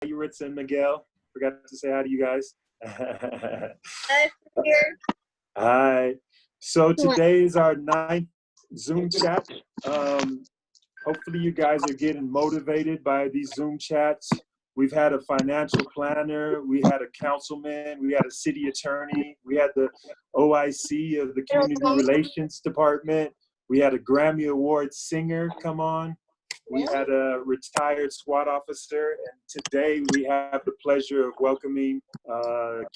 Yuritsa and Miguel. Forgot to say hi to you guys. Hi, here. Hi. So today is our 9th Zoom chat. Hopefully you guys are getting motivated by these Zoom chats. We've had a financial planner, we had a councilman, we had a city attorney, we had the OIC of the Community Relations Department, we had a Grammy Award singer come on, we had a retired SWAT officer, and today we have the pleasure of welcoming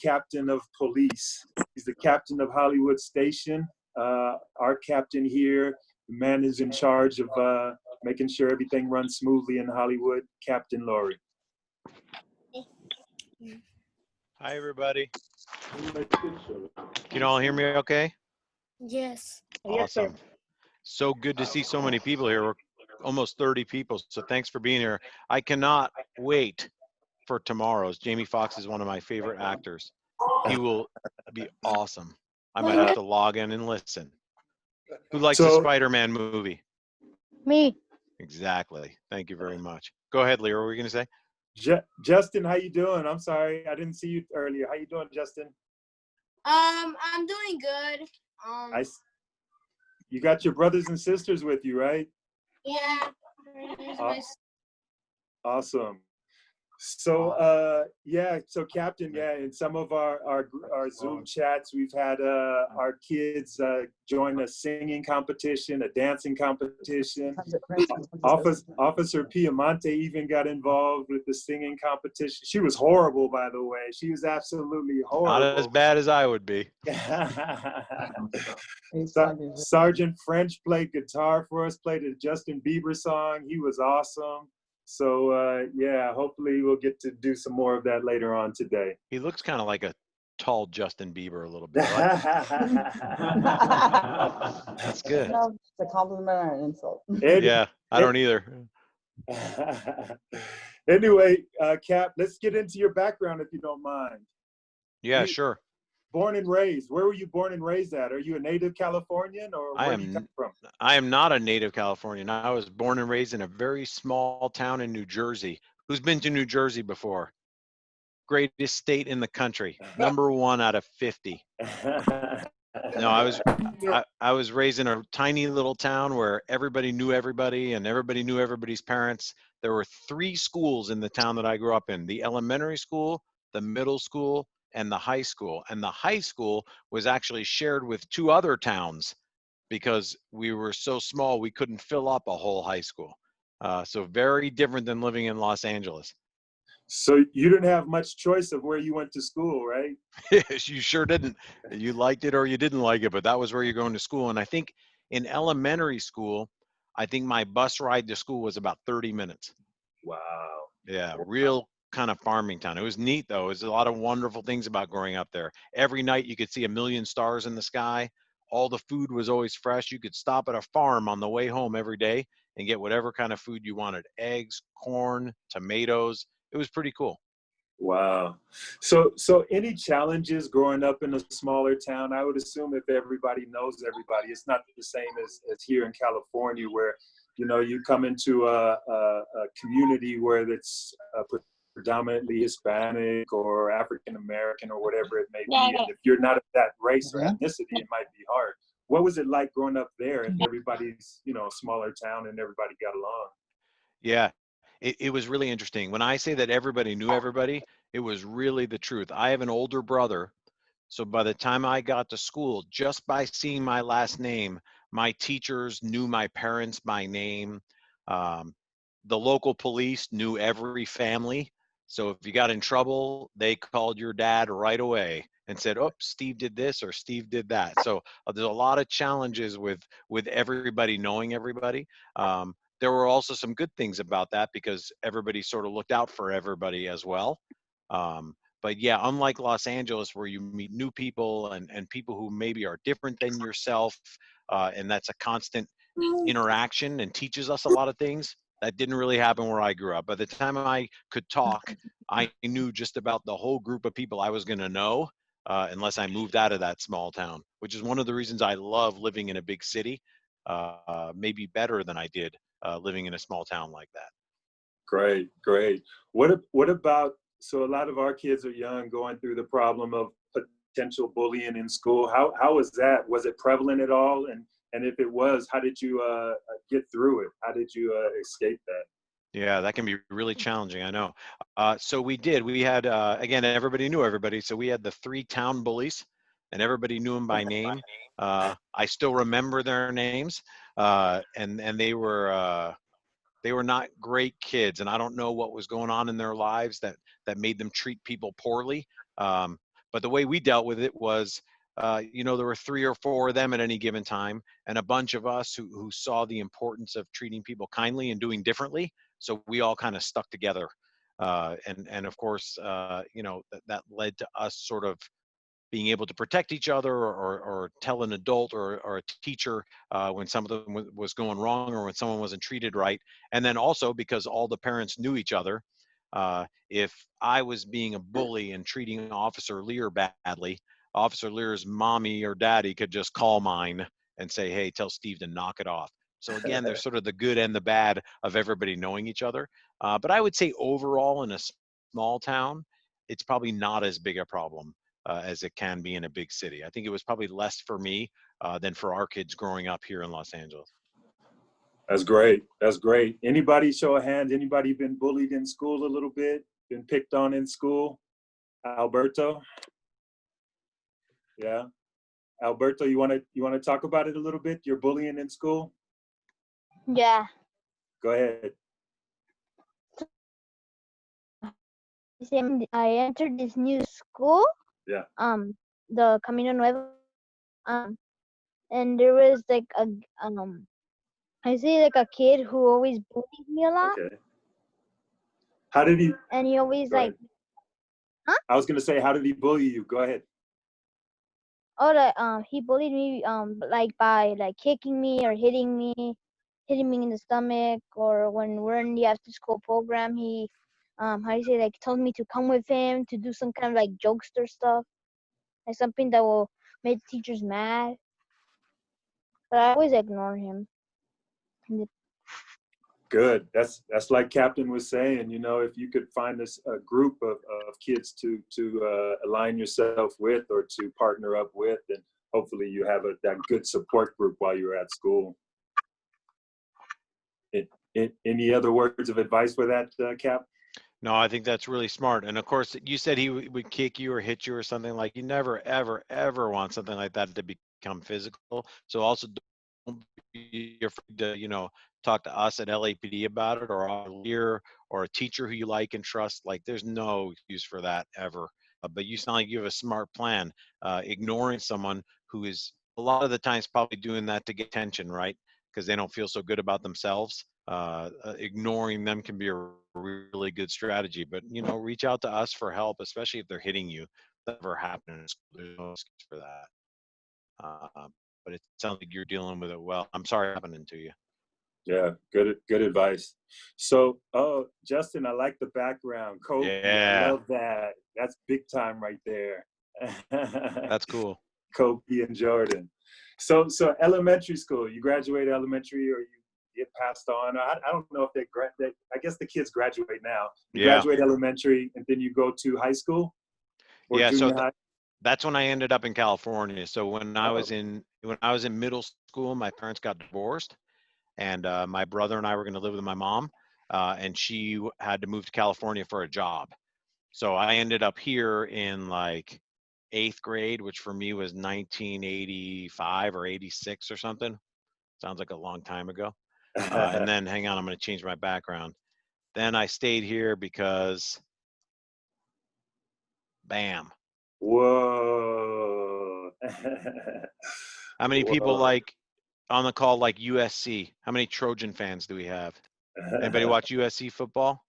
Captain of Police. He's the captain of Hollywood Station. Our captain here, the man is in charge of making sure everything runs smoothly in Hollywood, Captain Lurie. Hi, everybody. Can you all hear me okay? Yes. Awesome. So good to see so many people here. We're almost 30 people, so thanks for being here. I cannot wait for tomorrow's. Jamie Foxx is one of my favorite actors. He will be awesome. I might have to log in and listen. Who likes the Spider-Man movie? Me. Exactly. Thank you very much. Go ahead, Leah. What were you going to say? Justin, how you doing? I'm sorry, I didn't see you earlier. How you doing, Justin? I'm doing good. You got your brothers and sisters with you, right? Yeah. Awesome. So yeah, so Captain, yeah, in some of our Zoom chats, we've had our kids join a singing competition, a dancing competition. Officer Piamonte even got involved with the singing competition. She was horrible, by the way. She was absolutely horrible. Not as bad as I would be. Sergeant French played guitar for us, played a Justin Bieber song. He was awesome. So yeah, hopefully we'll get to do some more of that later on today. He looks kind of like a tall Justin Bieber a little bit. Right? That's good. It's a compliment or an insult. Yeah, I don't either. Anyway, Cap, let's get into your background if you don't mind. Yeah, sure. Born and raised. Where were you born and raised at? Are you a native Californian or where do you come from? I am not a native Californian. I was born and raised in a very small town in New Jersey. Who's been to New Jersey before? Greatest state in the country. #1 out of 50. No, I was raised in a tiny little town where everybody knew everybody and everybody knew everybody's parents. There were 3 schools in the town that I grew up in: the elementary school, the middle school, and the high school. And the high school was actually shared with 2 other towns because we were so small we couldn't fill up a whole high school. So very different than living in Los Angeles. So you didn't have much choice of where you went to school, right? You sure didn't. You liked it or you didn't like it, but that was where you're going to school. And I think in elementary school, I think my bus ride to school was about 30 minutes. Wow. Yeah, real kind of farming town. It was neat though. There's a lot of wonderful things about growing up there. Every night you could see a million stars in the sky. All the food was always fresh. You could stop at a farm on the way home every day and get whatever kind of food you wanted: eggs, corn, tomatoes. It was pretty cool. Wow. So any challenges growing up in a smaller town? I would assume if everybody knows everybody, it's not the same as here in California, where, you know, you come into a community where it's predominantly Hispanic or African American or whatever it may be. And if you're not of that race or ethnicity, it might be hard. What was it like growing up there if everybody's, you know, a smaller town and everybody got along? Yeah. It was really interesting. When I say that everybody knew everybody, it was really the truth. I have an older brother. So by the time I got to school, just by seeing my last name, my teachers knew my parents by name. The local police knew every family. So if you got in trouble, they called your dad right away and said, "Oh, Steve did this," or "Steve did that." So there's a lot of challenges with everybody knowing everybody. There were also some good things about that because everybody sort of looked out for everybody as well. But yeah, unlike Los Angeles, where you meet new people and people who maybe are different than yourself, and that's a constant interaction and teaches us a lot of things, that didn't really happen where I grew up. By the time I could talk, I knew just about the whole group of people I was going to know, unless I moved out of that small town, which is one of the reasons I love living in a big city, maybe better than I did living in a small town like that. Great, great. What about, so a lot of our kids are young, going through the problem of potential bullying in school. How was that? Was it prevalent at all? And if it was, how did you get through it? How did you escape that? Yeah, that can be really challenging, I know. So we had, again, everybody knew everybody. So we had the 3 town bullies, and everybody knew them by name. I still remember their names, and they were not great kids, and I don't know what was going on in their lives that made them treat people poorly. But the way we dealt with it was, there were 3 or 4 of them at any given time, and a bunch of us who saw the importance of treating people kindly and doing differently. So we all kind of stuck together, and of course, that led to us sort of being able to protect each other, or tell an adult or a teacher when something was going wrong, or when someone wasn't treated right. And then also, because all the parents knew each other, if I was being a bully and treating Officer Lear badly, Officer Lear's mommy or daddy could just call mine and say, hey, tell Steve to knock it off. So again, there's sort of the good and the bad of everybody knowing each other. But I would say overall, in a small town, it's probably not as big a problem as it can be in a big city. I think it was probably less for me than for our kids growing up here in Los Angeles. That's great. That's great. Anybody, show of hands, anybody been bullied in school a little bit? Been picked on in school? Alberto? Yeah. Alberto, you wanna talk about it a little bit? Your bullying in school? Yeah. Go ahead. I entered this new school. Yeah. The Camino Nuevo. And there was like I see like a kid who always bullied me a lot. Okay. How did he? And he always Go like, ahead. huh? I was gonna say, how did he bully you? Go ahead. He bullied me like by like kicking me or hitting me in the stomach, or when we're in the after school program, he how do you say, like, told me to come with him to do some kind of like jokester stuff, like something that will make teachers mad. But I always ignore him. Good. That's like Captain was saying. If you could find a group of kids to align yourself with, or to partner up with, then hopefully you have that good support group while you're at school. Any other words of advice for that, Cap? No, I think that's really smart. And of course, you said he would kick you or hit you or something. Like, you never, ever, ever want something like that to become physical. So also, don't be afraid to, talk to us at LAPD about it, or a leader or a teacher who you like and trust. Like, there's no excuse for that ever. But you sound like you have a smart plan. Ignoring someone who is a lot of the times probably doing that to get attention, right? Because they don't feel so good about themselves. Ignoring them can be a really good strategy. But reach out to us for help, especially if they're hitting you. That never happened in school. There's no excuse for that. But it sounds like you're dealing with it well. I'm sorry it happened to you. Yeah, good advice. So, Justin, I like the background. Kobe, Yeah. I love that. That's big time right there. That's cool. Kobe and Jordan. So elementary school, you graduate elementary, or you get passed on. I don't know if they graduate. I guess the kids graduate now. You graduate elementary, and then you go to high school or junior high? That's when I ended up in California. So when I was in middle school, my parents got divorced, and my brother and I were going to live with my mom, and she had to move to California for a job. So I ended up here in like 8th grade, which for me was 1985 or 86 or something. Sounds like a long time ago. And then, hang on, I'm going to change my background. Then I stayed here because, bam. Whoa. How many people like on the call like USC? How many Trojan fans do we have? Anybody watch USC football?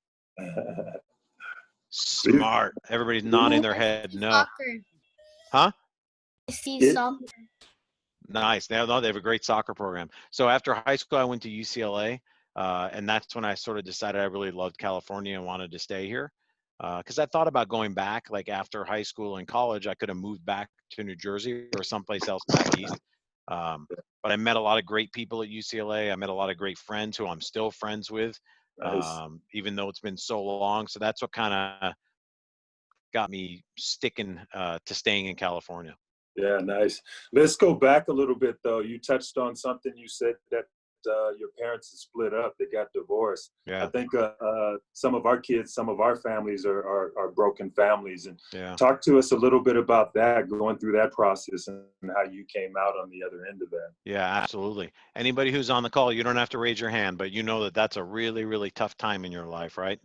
Smart. Everybody's nodding their head. No. Soccer. Huh? I see soccer. Nice. They have a great soccer program. So after high school, I went to UCLA, and that's when I sort of decided I really loved California and wanted to stay here. Because I thought about going back, like after high school and college, I could have moved back to New Jersey or someplace else back east. But I met a lot of great people at UCLA. I met a lot of great friends who I'm still friends with. Nice. even though it's been so long. So that's what kind of got me sticking to staying in California. Yeah, nice. Let's go back a little bit, though. You touched on something. You said that your parents are split up. They got divorced. I Yeah. think some of our kids, some of our families are broken families. And Yeah. talk to us a little bit about that, going through that process and how you came out on the other end of that. Yeah, absolutely. Anybody who's on the call, you don't have to raise your hand, but you know that that's a really, really tough time in your life, right?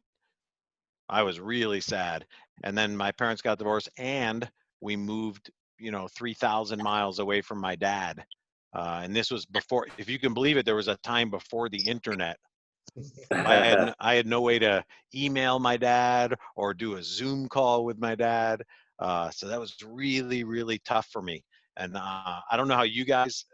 I was really sad. And then my parents got divorced and we moved, 3,000 miles away from my dad. And this was before, if you can believe it, there was a time before the internet. I had no way to email my dad or do a Zoom call with my dad. So that was really, really tough for me. And I don't know how you guys,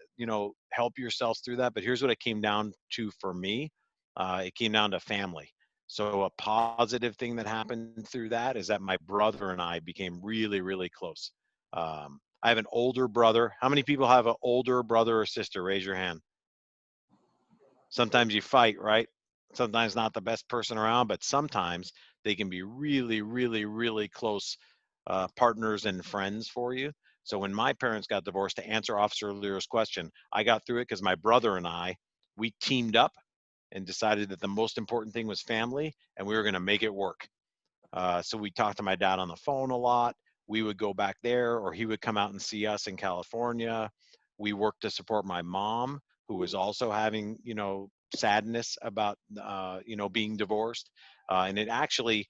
help yourselves through that, but here's what it came down to for me. It came down to family. So a positive thing that happened through that is that my brother and I became really, really close. I have an older brother. How many people have an older brother or sister? Raise your hand. Sometimes you fight, right? Sometimes not the best person around, but sometimes they can be really, really, really close partners and friends for you. So when my parents got divorced, to answer Officer Lure's question, I got through it because my brother and I, we teamed up and decided that the most important thing was family and we were going to make it work. So we talked to my dad on the phone a lot. We would go back there or he would come out and see us in California. We worked to support my mom, who was also having, sadness about, being divorced. And it actually,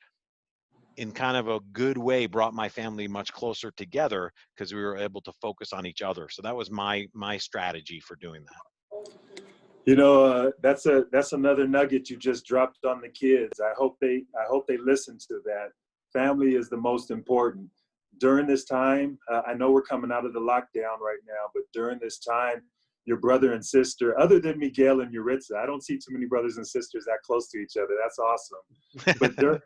in kind of a good way, brought my family much closer together because we were able to focus on each other. So that was my strategy for doing that. That's another nugget you just dropped on the kids. I hope they listen to that. Family is the most important. During this time, I know we're coming out of the lockdown right now, but during this time, your brother and sister, other than Miguel and Yuritsa, I don't see too many brothers and sisters that close to each other. That's awesome. But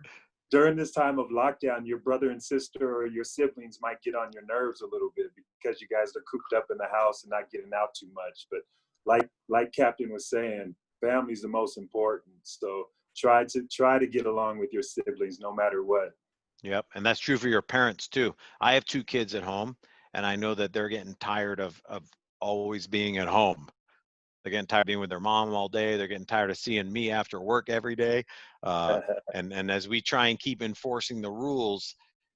during this time of lockdown, your brother and sister or your siblings might get on your nerves a little bit because you guys are cooped up in the house and not getting out too much. But like Captain was saying, family's the most important. So try to get along with your siblings no matter what. Yep, and that's true for your parents too. I have 2 kids at home, and I know that they're getting tired of always being at home. They're getting tired of being with their mom all day. They're getting tired of seeing me after work every day. And as we try and keep enforcing the rules,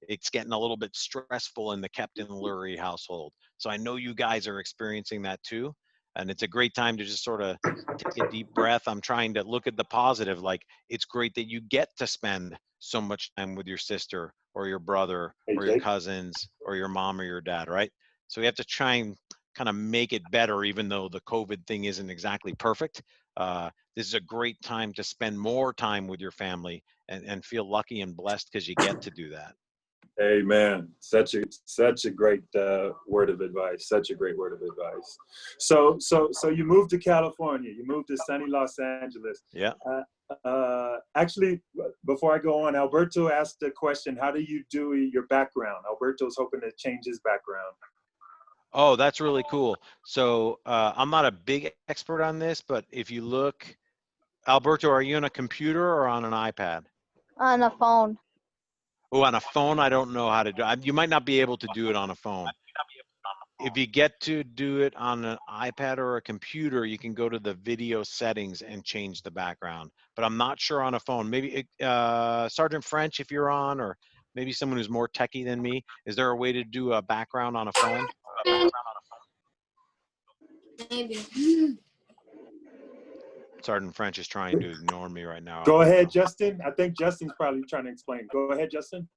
it's getting a little bit stressful in the Captain Lurie household. So I know you guys are experiencing that too. And it's a great time to just sort of take a deep breath. I'm trying to look at the positive. Like, it's great that you get to spend so much time with your sister or your brother or your cousins or your mom or your dad, right? So we have to try and kind of make it better, even though the COVID thing isn't exactly perfect. This is a great time to spend more time with your family and feel lucky and blessed because you get to do that. Amen. Such a great word of advice. Such a great word of advice. So you moved to California. You moved to sunny Los Angeles. Yeah. Actually, before I go on, Alberto asked a question. How do you do your background? Alberto's hoping to change his background. Oh, that's really cool. So I'm not a big expert on this, but if you look, Alberto, are you on a computer or on an iPad? On a phone. Oh, on a phone, I don't know how to do. You might not be able to do it on a phone. If you get to do it on an iPad or a computer, you can go to the video settings and change the background. But I'm not sure on a phone. Maybe Sergeant French, if you're on, or maybe someone who's more techie than me, is there a way to do a background on a phone? Maybe. Sergeant French is trying to ignore me right now. Go ahead, Justin. I think Justin's probably trying to explain. Go ahead, Justin.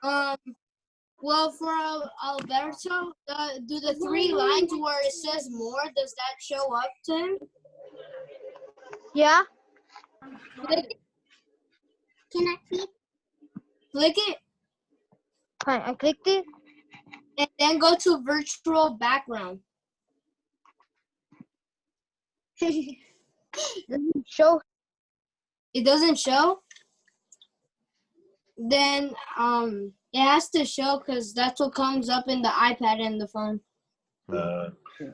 Well, for Alberto, do the 3 lines where it says more, does that show up to him? Yeah. Click it. Can I click? Click it. I clicked it. And then go to virtual background. Doesn't show. It doesn't show? Then it has to show because that's what comes up in the iPad and the phone.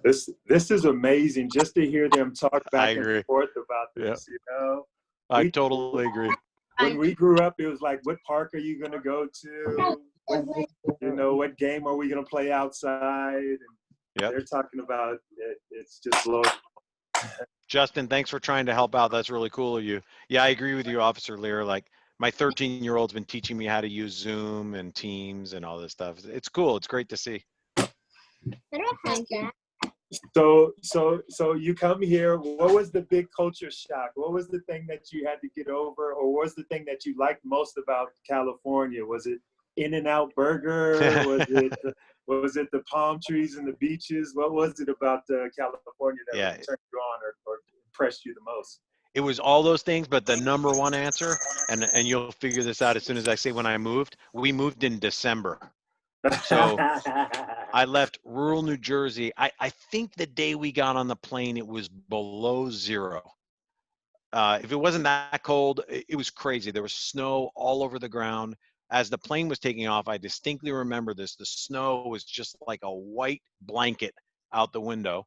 This is amazing just to hear them talk back and forth about this. I totally agree. When we grew up, it was like, what park are you going to go to? What, what game are we going to play outside? And Yep. they're talking about it. It's just low. Justin, thanks for trying to help out. That's really cool of you. Yeah, I agree with you, Officer Lear. Like my 13-year-old's been teaching me how to use Zoom and Teams and all this stuff. It's cool. It's great to see. Thank you. So you come here. What was the big culture shock? What was the thing that you had to get over, or what was the thing that you liked most about California? Was it In-N-Out Burger? Was it the palm trees and the beaches? What was it about California that really turned you on or impressed you the most? It was all those things, but the number one answer, and you'll figure this out as soon as I say when I moved. We moved in December. So I left rural New Jersey. I think the day we got on the plane, it was below zero. If it wasn't that cold, it was crazy. There was snow all over the ground. As the plane was taking off, I distinctly remember this. The snow was just like a white blanket out the window.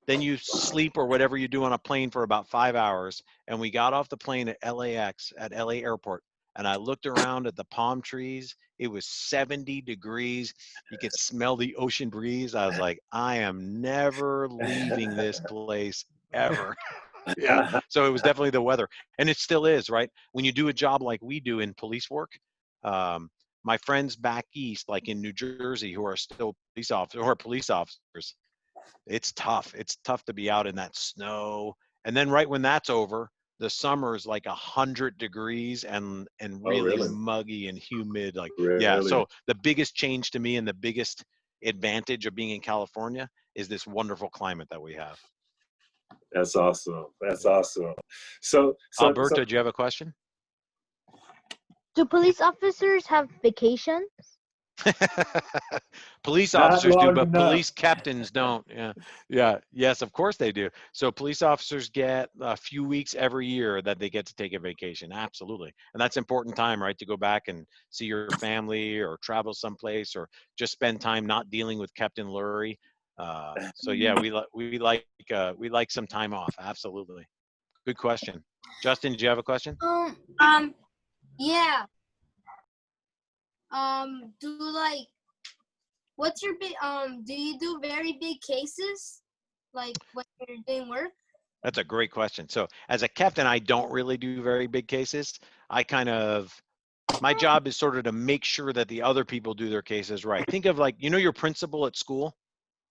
Then you sleep or whatever you do on a plane for about 5 hours. And we got off the plane at LAX, at LA Airport. And I looked around at the palm trees. It was 70 degrees. You could smell the ocean breeze. I was like, I am never leaving this place ever. Yeah. So it was definitely the weather. And it still is, right? When you do a job like we do in police work, my friends back east, like in New Jersey, who are still police officers, it's tough. It's tough to be out in that snow. And then right when that's over, the summer is like 100 degrees and really muggy and humid. Like, yeah. So the biggest change to me and the biggest advantage of being in California is this wonderful climate that we have. That's awesome. That's awesome. So Alberto, do you have a question? Do police officers have vacations? Police officers do, but police captains don't. Yeah. Yes, of course they do. So police officers get a few weeks every year that they get to take a vacation. Absolutely. And that's important time, right? To go back and see your family or travel someplace or just spend time not dealing with Captain Lurie. So yeah, we like some time off. Absolutely. Good question. Justin, do you have a question? Yeah. What's your big, do you do very big cases? Like when you're doing work? That's a great question. So as a captain, I don't really do very big cases. My job is sort of to make sure that the other people do their cases right. Think of like, your principal at school?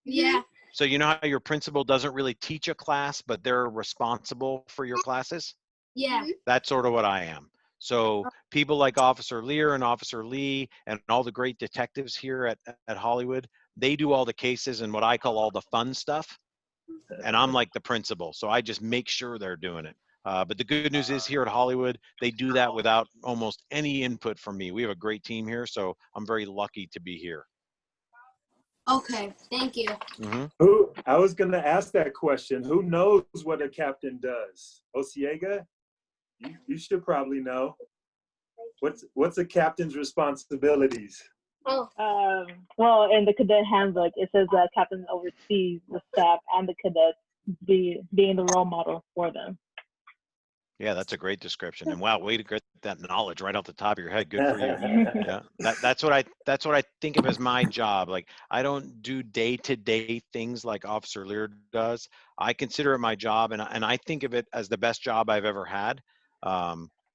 Yeah. So you know how your principal doesn't really teach a class, but they're responsible for your classes? Yeah. That's sort of what I am. So people like Officer Lear and Officer Lee and all the great detectives here at Hollywood, they do all the cases and what I call all the fun stuff. And I'm like the principal. So I just make sure they're doing it. But the good news is here at Hollywood, they do that without almost any input from me. We have a great team here, so I'm very lucky to be here. Okay, thank you. Mm-hmm. I was going to ask that question. Who knows what a captain does? Osiega? You should probably know. What's a captain's responsibilities? Oh. Well, in the cadet handbook, it says that captain oversees the staff and the cadets, being the role model for them. Yeah, that's a great description. And wow, way to get that knowledge right off the top of your head. Good for you. Yeah, that's what I think of as my job. Like I don't do day-to-day things like Officer Lear does. I consider it my job, and I think of it as the best job I've ever had.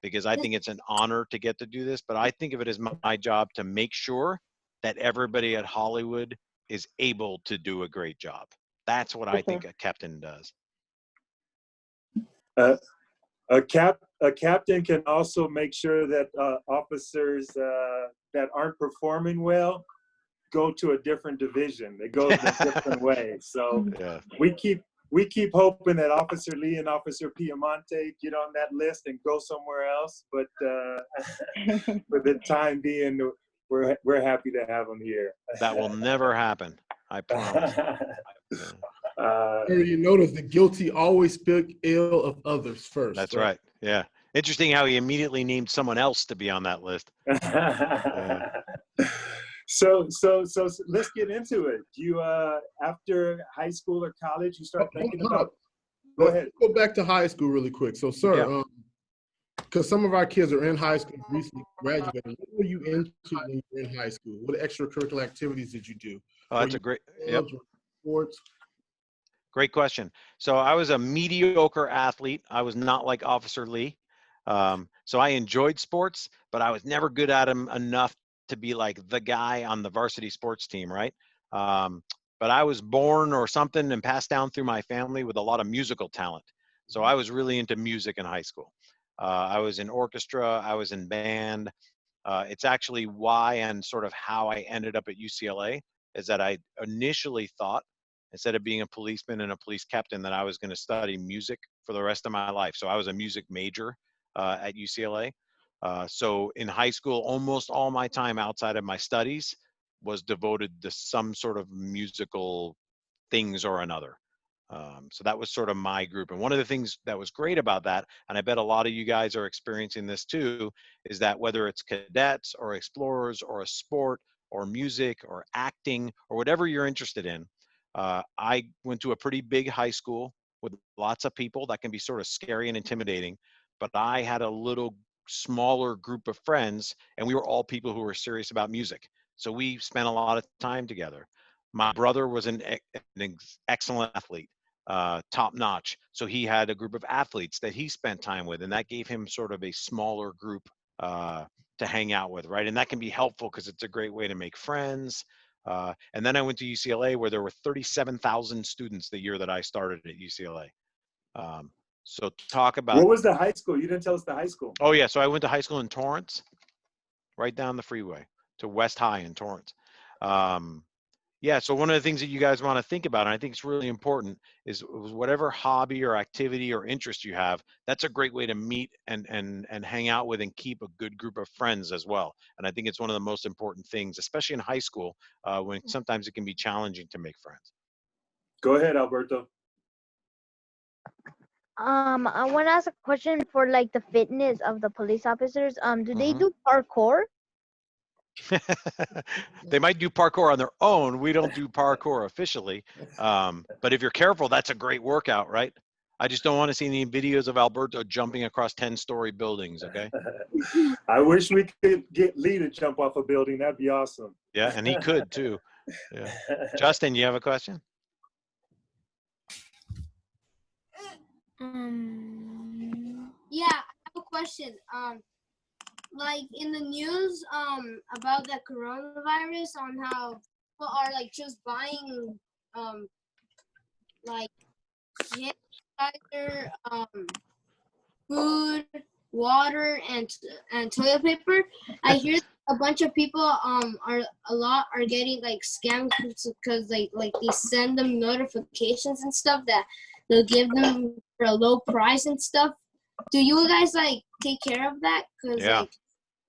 Because I think it's an honor to get to do this, but I think of it as my job to make sure that everybody at Hollywood is able to do a great job. That's what I think a captain does. A captain can also make sure that officers that aren't performing well go to a different division. They go in a different way. So yeah. We keep hoping that Officer Lee and Officer Piamonte get on that list and go somewhere else. But for the time being, we're happy to have them here. That will never happen. I promise. You notice the guilty always speak ill of others first. That's right. Yeah. Interesting how he immediately named someone else to be on that list. Yeah. So let's get into it. You after high school or college, you start thinking about. Go ahead. Go back to high school really quick. So, sir, because some of our kids are in high school, recently graduated. What were you into when you were in high school? What extracurricular activities did you do? Oh, that's a great, yep. Sports? Great question. So I was a mediocre athlete. I was not like Officer Lee. So I enjoyed sports, but I was never good at them enough to be like the guy on the varsity sports team, right? But I was born or something and passed down through my family with a lot of musical talent. So I was really into music in high school. I was in orchestra, I was in band. It's actually why and sort of how I ended up at UCLA is that I initially thought, instead of being a policeman and a police captain, that I was going to study music for the rest of my life. So I was a music major at UCLA. So in high school, almost all my time outside of my studies was devoted to some sort of musical things or another. So that was sort of my group. And one of the things that was great about that, and I bet a lot of you guys are experiencing this too, is that whether it's cadets or explorers or a sport or music or acting or whatever you're interested in, I went to a pretty big high school with lots of people. That can be sort of scary and intimidating, but I had a little smaller group of friends, and we were all people who were serious about music. So we spent a lot of time together. My brother was an excellent athlete, top notch. So he had a group of athletes that he spent time with, and that gave him sort of a smaller group to hang out with, right? And that can be helpful because it's a great way to make friends. And then I went to UCLA where there were 37,000 students the year that I started at UCLA. So talk about— What was the high school? You didn't tell us the high school. Oh yeah, so I went to high school in Torrance, right down the freeway to West High in Torrance. Yeah, so one of the things that you guys want to think about, and I think it's really important, is whatever hobby or activity or interest you have, that's a great way to meet and hang out with and keep a good group of friends as well. And I think it's one of the most important things, especially in high school, when sometimes it can be challenging to make friends. Go ahead, Alberto. I want to ask a question for like the fitness of the police officers. Do they do parkour? They might do parkour on their own. We don't do parkour officially. But if you're careful, that's a great workout, right? I just don't want to see any videos of Alberto jumping across 10-story buildings, okay? I wish we could get Lee to jump off a building. That'd be awesome. Yeah, and he could too. Yeah. Justin, you have a question? Yeah, I have a question. Like in the news, about the coronavirus, on how people are like just buying, like hand sanitizer, food, water, and toilet paper. I hear a bunch of people are getting like scammed because they send them notifications and stuff that they'll give them for a low price and stuff. Do you guys like take care of that? Cause Yeah. like,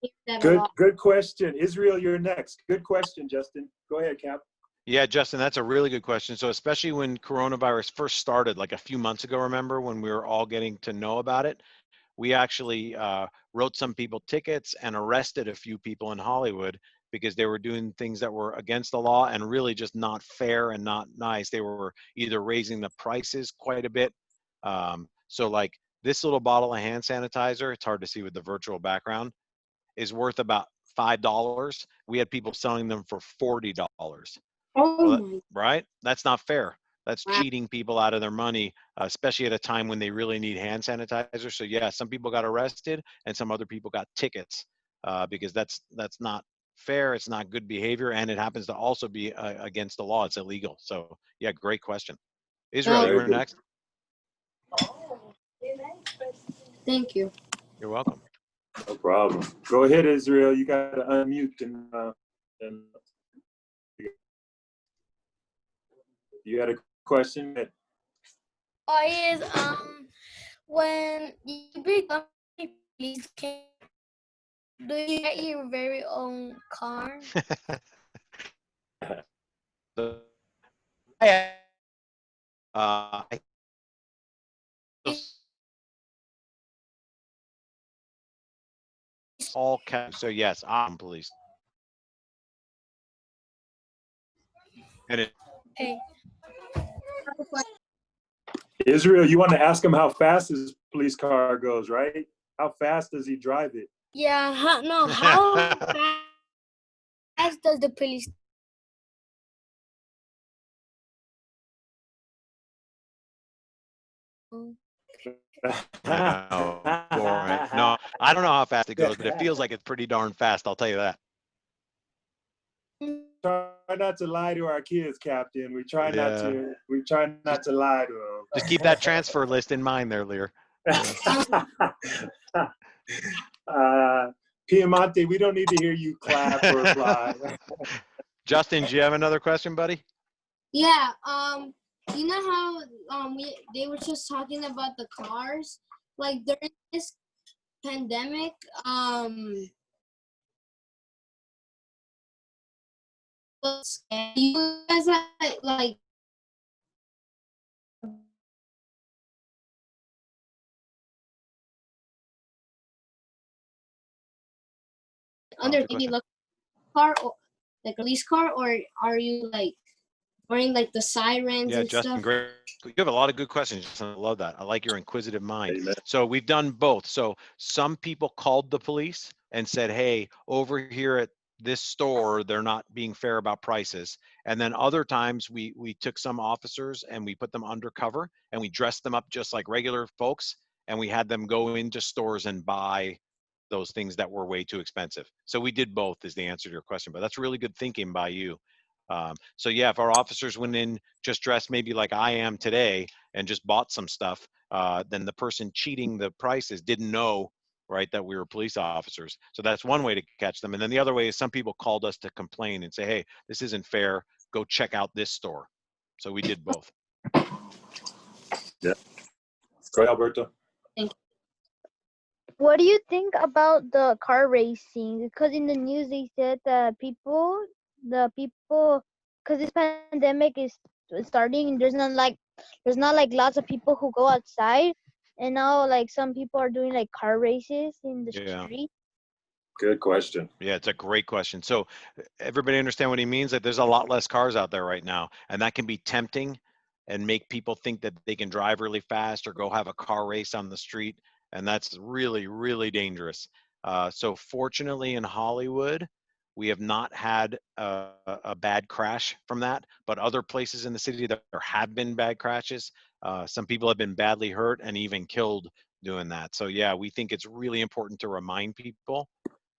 I hear that a lot. Good question. Israel, you're next. Good question, Justin. Go ahead, Cap. Yeah, Justin, that's a really good question. So especially when coronavirus first started, like a few months ago, remember when we were all getting to know about it, we actually wrote some people tickets and arrested a few people in Hollywood because they were doing things that were against the law and really just not fair and not nice. They were either raising the prices quite a bit. So like this little bottle of hand sanitizer, it's hard to see with the virtual background, is worth about $5. We had people selling them for $40. Oh my. Right? That's not fair. That's Wow. cheating people out of their money, especially at a time when they really need hand sanitizer. So yeah, some people got arrested and some other people got tickets because that's not fair. It's not good behavior, and it happens to also be against the law. It's illegal. So yeah, great question. Israel, you were next. Thank you. You're welcome. No problem. Go ahead, Israel. You got to unmute and you had a question? Oh yes, when you become a police king, do you get your very own car? All caps. So yes, I'm police. And it, Hey, Israel, you want to ask him how fast his police car goes, right? How fast does he drive it? Yeah, no, how fast does the police? No, boring. No, I don't know how fast it goes, but it feels like it's pretty darn fast. I'll tell you that. Try not to lie to our kids, Captain. We try not Yeah. to. We try not to lie to them. Just keep that transfer list in mind there, Lear. Piemonte, we don't need to hear you clap or applaud. Justin, do you have another question, buddy? Yeah. You know how they were just talking about the cars, like during this pandemic, you guys like under maybe look car or like a lease car, or are you like wearing like the sirens Yeah, and Justin, stuff? great. You have a lot of good questions. Justin. I love that. I like your inquisitive mind. Amen. So we've done both. So some people called the police and said, hey, over here at this store, they're not being fair about prices. And then other times we took some officers and we put them undercover and we dressed them up just like regular folks. And we had them go into stores and buy those things that were way too expensive. So we did both is the answer to your question, but that's really good thinking by you. So yeah, if our officers went in just dressed maybe like I am today and just bought some stuff, then the person cheating the prices didn't know, right, that we were police officers. So that's one way to catch them. And then the other way is some people called us to complain and say, hey, this isn't fair. Go check out this store. So we did both. Yeah. Go ahead, Alberto. Thank you. What do you think about the car racing? Because in the news they said that the people, because this pandemic is starting, there's not like lots of people who go outside, and now like some people are doing like car races in the Yeah. street. Good question. Yeah, it's a great question. So everybody understand what he means? That there's a lot less cars out there right now, and that can be tempting and make people think that they can drive really fast or go have a car race on the street, and that's really, really dangerous. So fortunately in Hollywood, we have not had a bad crash from that, but other places in the city there have been bad crashes. Some people have been badly hurt and even killed doing that. So yeah, we think it's really important to remind people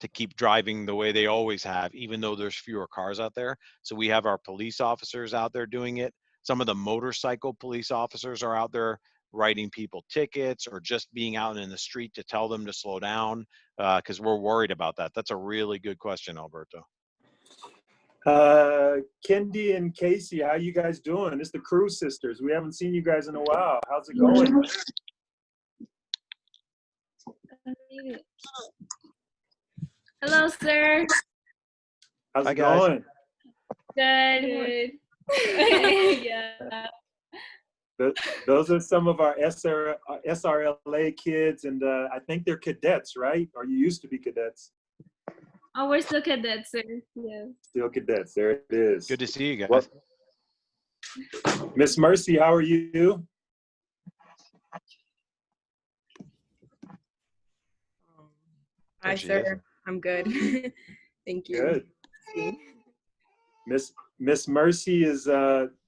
to keep driving the way they always have, even though there's fewer cars out there. So we have our police officers out there doing it. Some of the motorcycle police officers are out there writing people tickets or just being out in the street to tell them to slow down because we're worried about that. That's a really good question, Alberto. Kendi and Casey, how you guys doing? It's the Cruz sisters. We haven't seen you guys in a while. How's it going? Hello, sir. How's Hi, it guys. going? Good. Yeah. Those are some of our SRLA kids, and I think they're cadets, right? Or you used to be cadets. Oh, we're still cadets, sir. Yeah. Still cadets. There it is. Good to see you guys. Well, Miss Mercy, how are you? There Hi, she is. sir. I'm good. Thank you. Good. Miss Mercy is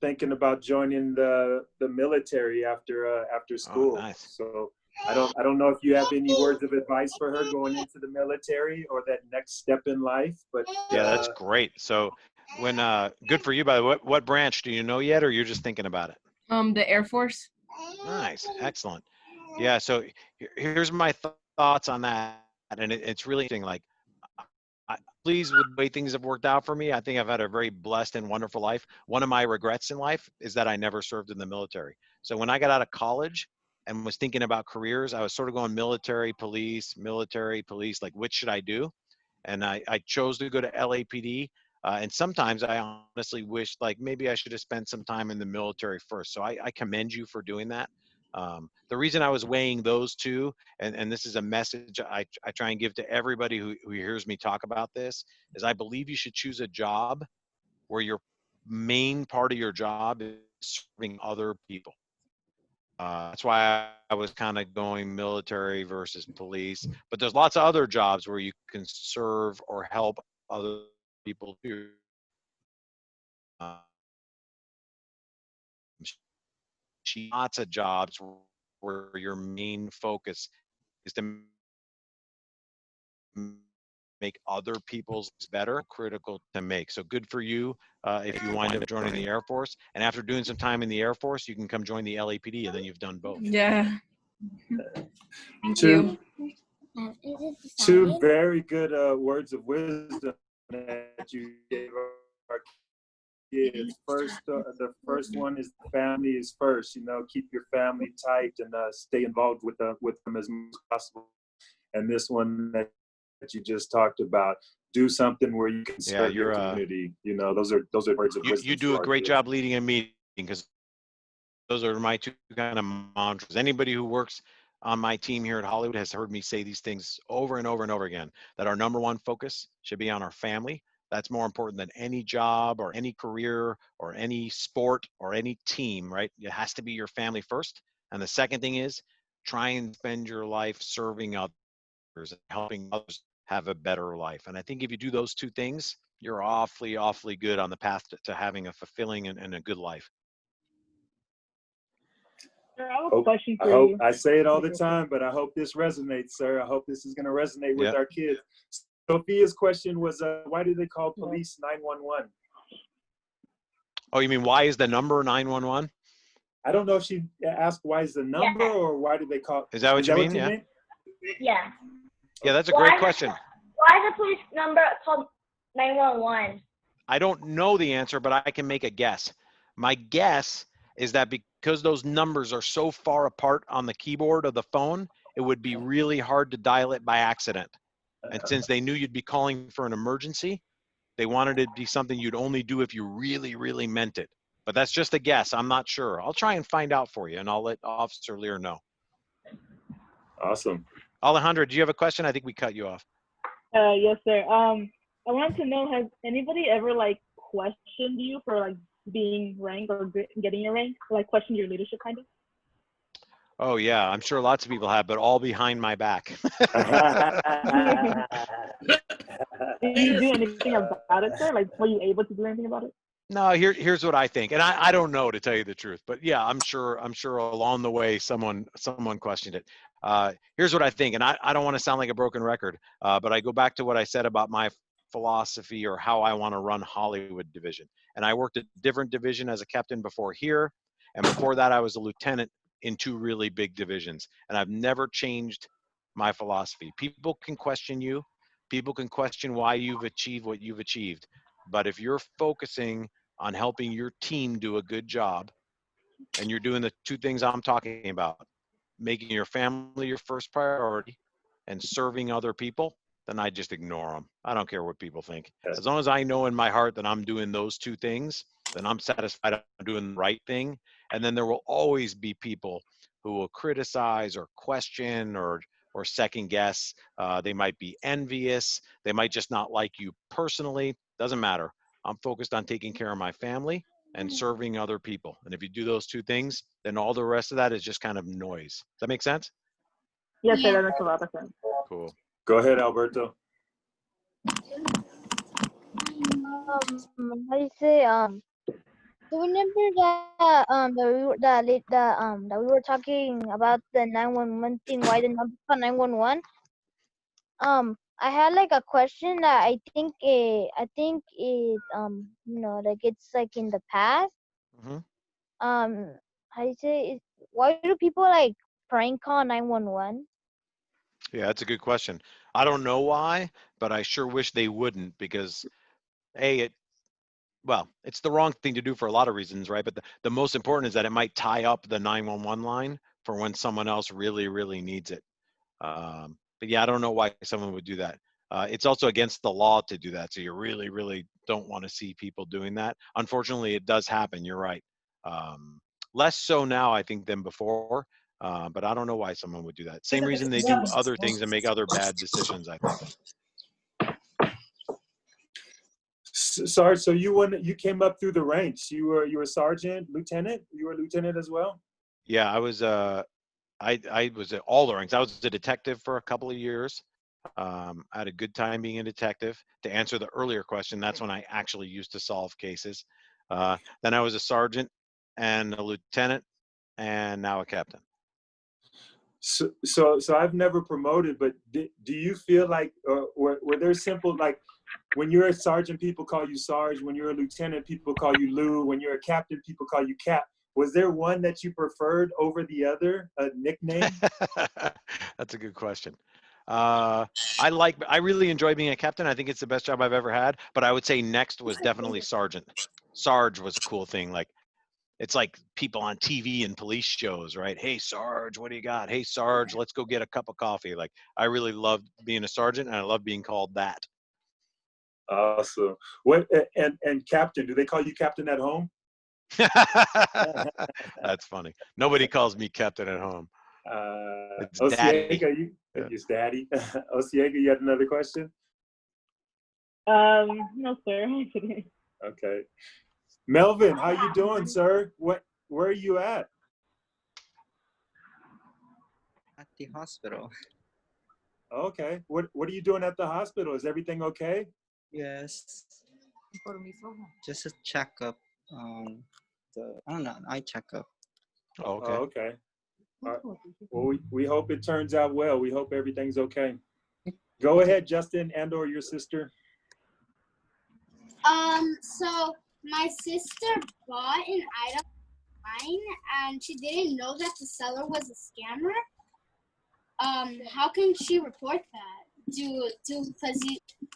thinking about joining the military after school. Oh, nice. So I don't know if you have any words of advice for her going into the military or that next step in life, but Yeah, that's great. So when good for you, by the way. What branch do you know yet, or you're just thinking about it? The Air Force. Nice, excellent. Yeah, so here's my thoughts on that, and it's really interesting. Like, I'm pleased with the way things have worked out for me. I think I've had a very blessed and wonderful life. One of my regrets in life is that I never served in the military. So when I got out of college and was thinking about careers, I was sort of going military, police, like which should I do? And I chose to go to LAPD. And sometimes I honestly wish like maybe I should have spent some time in the military first. So I commend you for doing that. The reason I was weighing those two, and this is a message I try and give to everybody who hears me talk about this, is I believe you should choose a job where your main part of your job is serving other people. That's why I was kind of going military versus police. But there's lots of other jobs where you can serve or help other people too. Lots of jobs where your main focus is to make other people's better, critical to make. So good for you if you wind up joining the Air Force. And after doing some time in the Air Force, you can come join the LAPD, and then you've done both. Yeah. Thank Two, you. two very good words of wisdom that you gave our kids. First, the first one is family is first. You know, keep your family tight and stay involved with them as much as possible. And this one that you just talked about, do something where you can serve your community. You know, those are words of wisdom. You do a great job leading a meeting, because those are my two kind of mantras. Anybody who works on my team here at Hollywood has heard me say these things over and over and over again, that our number one focus should be on our family. That's more important than any job or any career or any sport or any team, right? It has to be your family first. And the second thing is, try and spend your life serving others and helping others have a better life. And I think if you do those two things, you're awfully, awfully good on the path to having a fulfilling and a good life. Sir, I have a question for you. I say it all the time, but I hope this resonates, sir. I hope this is going to resonate with our kids. Sophia's question was, why do they call police 911? Oh, you mean why is the number 911? I don't know if she asked why is the number or why do they call. Is that what you mean? Yeah. Yeah. Yeah, that's a great question. Why is the police number called 911? I don't know the answer, but I can make a guess. My guess is that because those numbers are so far apart on the keyboard of the phone, it would be really hard to dial it by accident. And since they knew you'd be calling for an emergency, they wanted it to be something you'd only do if you really, really meant it. But that's just a guess. I'm not sure. I'll try and find out for you, and I'll let Officer Lear know. Awesome. Alejandro, do you have a question? I think we cut you off. Yes, sir. I wanted to know, has anybody ever like questioned you for like being ranked or getting your rank, like questioned your leadership kind of? Oh yeah, I'm sure lots of people have, but all behind my back. Did you do anything about it, sir? Like, were you able to do anything about it? No, here's what I think, and I don't know, to tell you the truth, but yeah, I'm sure along the way someone questioned it. Here's what I think, and I don't want to sound like a broken record, but I go back to what I said about my philosophy or how I want to run Hollywood division. And I worked a different division as a captain before here, and before that I was a lieutenant in two really big divisions, and I've never changed my philosophy. People can question you, people can question why you've achieved what you've achieved, but if you're focusing on helping your team do a good job, and you're doing the two things I'm talking about, making your family your first priority and serving other people, then I just ignore them. I don't care what people think. As long as I know in my heart that I'm doing those two things, then I'm satisfied I'm doing the right thing. And then there will always be people who will criticize or question or second guess. They might be envious. They might just not like you personally. Doesn't matter. I'm focused on taking care of my family and serving other people. And if you do those two things, then all the rest of that is just kind of noise. Does that make sense? Yes, sir, that makes a lot of sense. Cool. Go ahead, Alberto. How do you say, do you remember that we were talking about the 911 thing, why the number for 911? I had like a question that I think it you know, like it's like in the past. Mm-hmm. How do you say, why do people like prank call 911? Yeah, that's a good question. I don't know why, but I sure wish they wouldn't, because it's the wrong thing to do for a lot of reasons, right? But the most important is that it might tie up the 911 line for when someone else really, really needs it. But yeah, I don't know why someone would do that. It's also against the law to do that. So you really, really don't want to see people doing that. Unfortunately, it does happen. You're right. Less so now, I think, than before. But I don't know why someone would do that. Same reason they do other things and make other bad decisions, I think. Sorry, so you came up through the ranks. You were sergeant, lieutenant. You were a lieutenant as well. Yeah, I was at all the ranks. I was a detective for a couple of years. I had a good time being a detective. To answer the earlier question, that's when I actually used to solve cases. Then I was a sergeant and a lieutenant, and now a captain. So I've never promoted, but do you feel like, were there simple, like when you're a sergeant, people call you Sarge. When you're a lieutenant, people call you Lou. When you're a captain, people call you Cap. Was there one that you preferred over the other, a nickname? That's a good question. I really enjoy being a captain. I think it's the best job I've ever had. But I would say next was definitely sergeant. Sarge was a cool thing. Like it's like people on TV and police shows, right? Hey, Sarge, what do you got? Hey, Sarge, let's go get a cup of coffee. Like I really loved being a sergeant, and I love being called that. Awesome. What and captain? Do they call you captain at home? That's funny. Nobody calls me captain at home. It's daddy. Osiega, it's daddy. Osiega, you had another question? No, sir. Okay. Melvin, how you doing, sir? Where are you at? At the hospital. Okay. What are you doing at the hospital? Is everything okay? Yes. Just a checkup. I don't know, eye checkup. Oh, okay. Oh, okay. All right. Well, we hope it turns out well. We hope everything's okay. Go ahead, Justin, and/or your sister. So my sister bought an item online and she didn't know that the seller was a scammer. How can she report that?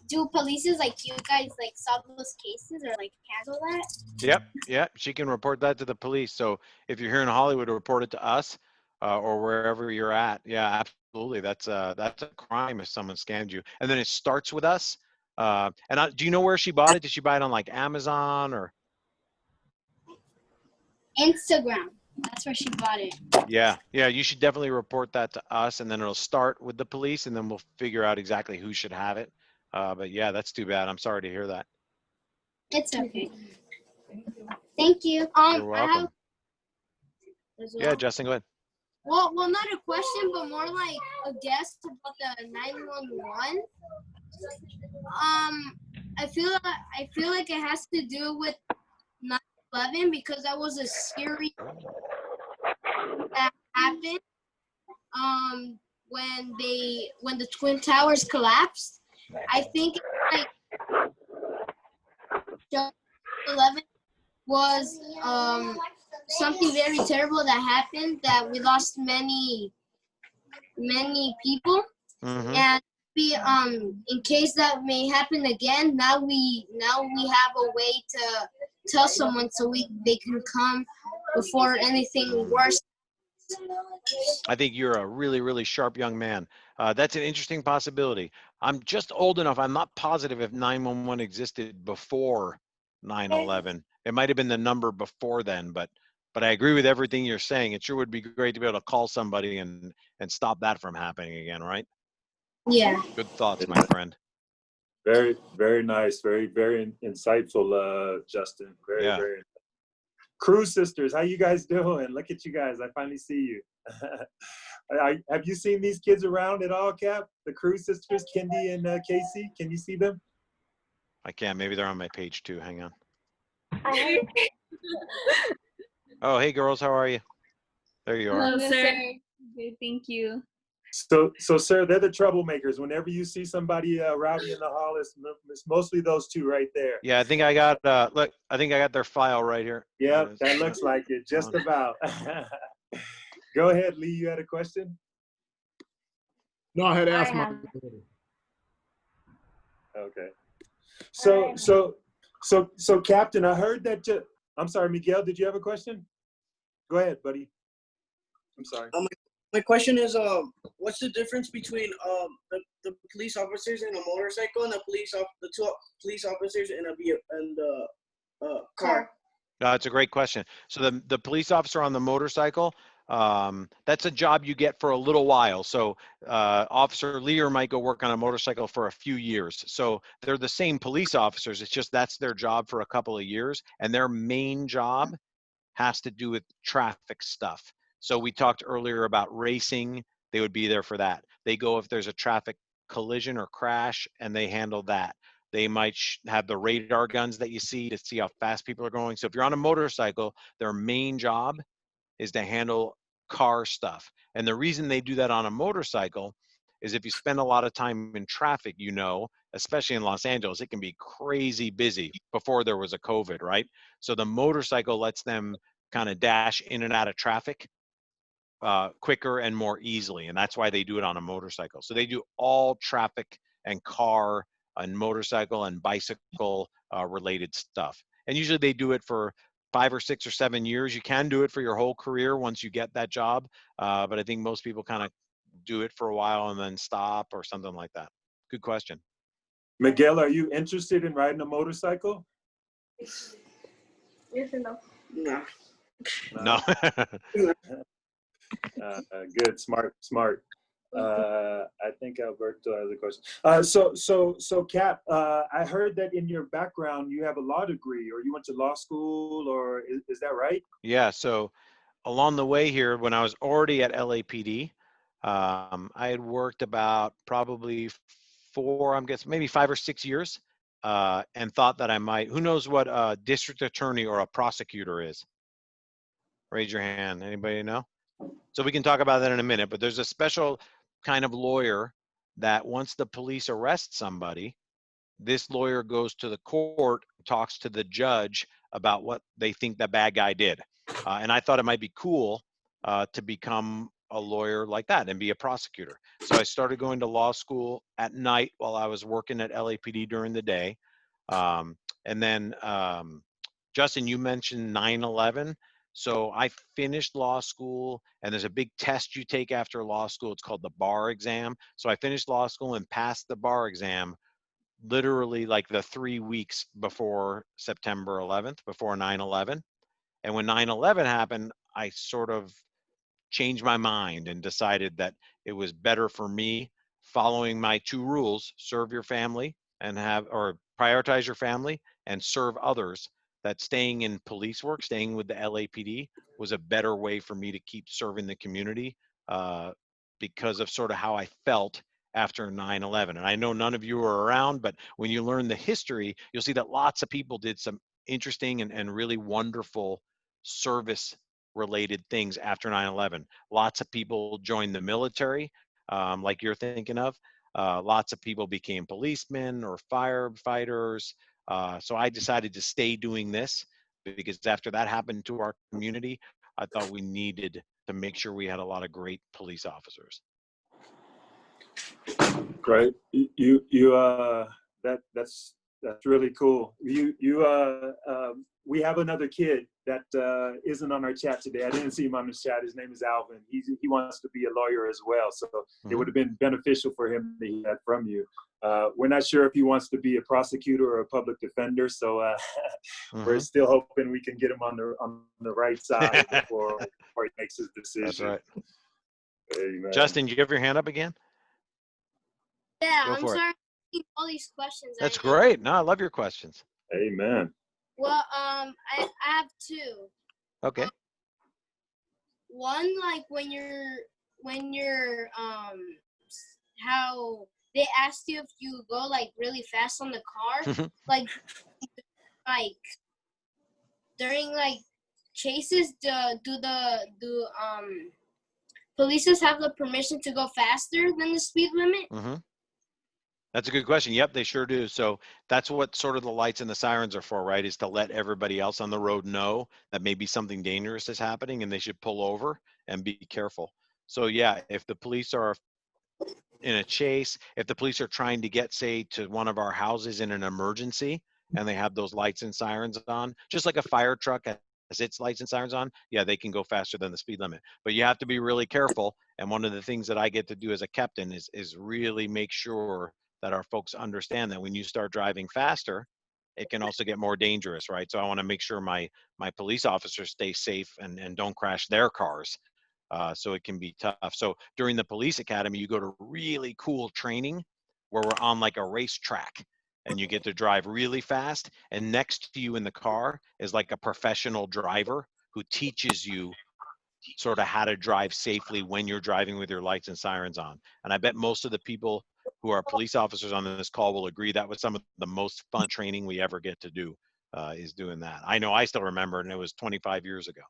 Do police like you guys like solve those cases or like handle that? Yep. She can report that to the police. So if you're here in Hollywood, report it to us or wherever you're at. Yeah, absolutely. That's a crime if someone scammed you. And then it starts with us. Do you know where she bought it? Did she buy it on like Amazon or? Instagram. That's where she bought it. Yeah. You should definitely report that to us, and then it'll start with the police, and then we'll figure out exactly who should have it. But yeah, that's too bad. I'm sorry to hear that. It's okay. Thank you. You're welcome. Yeah, Justin, go ahead. Well, not a question, but more like a guess about the 911. I feel like it has to do with 9/11 because that was a scary that happened. When the Twin Towers collapsed, I think like 11 was something very terrible that happened, that we lost many people. Mm-hmm. And in case that may happen again, now we have a way to tell someone so they can come before anything worse. I think you're a really, really sharp young man. That's an interesting possibility. I'm just old enough. I'm not positive if 911 existed before 9/11. It might have been the number before then, but I agree with everything you're saying. It sure would be great to be able to call somebody and stop that from happening again, right? Yeah. Good thoughts, my friend. Very, very nice. Very, very insightful, Justin. Very. Crew sisters, how you guys doing? Look at you guys. I finally see you. Have you seen these kids around at all, Cap? The Crew sisters, Kendi and Casey. Can you see them? I can't. Maybe they're on my page too. Hang on. Oh, hey girls, how are you? There you are. Hello, sir. Good, thank you. So, sir, they're the troublemakers. Whenever you see somebody rowdy in the hall, it's mostly those two right there. Yeah, I think I got look. I think I got their file right here. Yeah, that looks like it. Just about. Go ahead, Lee. You had a question? No, I had asked my. Okay. So, Captain, I heard that. I'm sorry, Miguel. Did you have a question? Go ahead, buddy. I'm sorry. My question is, what's the difference between the police officers in a motorcycle and the two police officers in a car? No, it's a great question. So the police officer on the motorcycle, that's a job you get for a little while. So Officer Lear might go work on a motorcycle for a few years. So they're the same police officers. It's just that's their job for a couple of years, and their main job has to do with traffic stuff. So we talked earlier about racing. They would be there for that. They go if there's a traffic collision or crash, and they handle that. They might have the radar guns that you see to see how fast people are going. So if you're on a motorcycle, their main job is to handle car stuff. And the reason they do that on a motorcycle is if you spend a lot of time in traffic, you know, especially in Los Angeles, it can be crazy busy before there was a COVID, right? So the motorcycle lets them kind of dash in and out of traffic quicker and more easily. And that's why they do it on a motorcycle. So they do all traffic and car and motorcycle and bicycle related stuff. And usually they do it for 5 or 6 or 7 years. You can do it for your whole career once you get that job. But I think most people kind of do it for a while and then stop or something like that. Good question. Miguel, are you interested in riding a motorcycle? Yes or no? No. No. Good, smart. I think Alberto has a question. So Cap, I heard that in your background you have a law degree, or you went to law school, or is that right? Yeah. So along the way here, when I was already at LAPD, I had worked about probably 4, I'm guessing maybe 5 or 6 years, and thought that I might. Who knows what a district attorney or a prosecutor is? Raise your hand. Anybody know? So we can talk about that in a minute, but there's a special kind of lawyer that once the police arrest somebody, this lawyer goes to the court, talks to the judge about what they think the bad guy did. And I thought it might be cool to become a lawyer like that and be a prosecutor. So I started going to law school at night while I was working at LAPD during the day. And then, Justin, you mentioned 9/11. So I finished law school, and there's a big test you take after law school. It's called the bar exam. So I finished law school and passed the bar exam literally like the 3 weeks before September 11th, before 9/11. And when 9/11 happened, I sort of changed my mind and decided that it was better for me following my 2 rules: serve your family and or prioritize your family and serve others. That staying in police work, staying with the LAPD, was a better way for me to keep serving the community because of sort of how I felt after 9/11. And I know none of you were around, but when you learn the history, you'll see that lots of people did some interesting and really wonderful service related things after 9/11. Lots of people joined the military, like you're thinking of. Lots of people became policemen or firefighters. So I decided to stay doing this because after that happened to our community, I thought we needed to make sure we had a lot of great police officers. Great. That's really cool. We have another kid that isn't on our chat today. I didn't see him on the chat. His name is Alvin. He wants to be a lawyer as well. So it would have been beneficial for him to hear that from you. We're not sure if he wants to be a prosecutor or a public defender. So we're still hoping we can get him on the right side before he makes his decision. That's right. Amen. Justin, do you have your hand up again? Yeah, Go I'm for it. sorry for all these questions. That's great. No, I love your questions. Amen. Well, I have 2. Okay. One, like when you're how they asked you if you go like really fast on the car, like during like chases, do police have the permission to go faster than the speed limit? That's a good question. Yep, they sure do. So that's what sort of the lights and the sirens are for, right? Is to let everybody else on the road know that maybe something dangerous is happening and they should pull over and be careful. So yeah, if the police are in a chase, if the police are trying to get, say, to one of our houses in an emergency and they have those lights and sirens on, just like a fire truck has its lights and sirens on, yeah, they can go faster than the speed limit. But you have to be really careful. And one of the things that I get to do as a captain is really make sure that our folks understand that when you start driving faster, it can also get more dangerous, right? So I want to make sure my police officers stay safe and don't crash their cars. So it can be tough. So during the police academy, you go to really cool training where we're on like a racetrack and you get to drive really fast. And next to you in the car is like a professional driver who teaches you sort of how to drive safely when you're driving with your lights and sirens on. And I bet most of the people who are police officers on this call will agree that was some of the most fun training we ever get to do, is doing that. I know I still remember, and it was 25 years ago.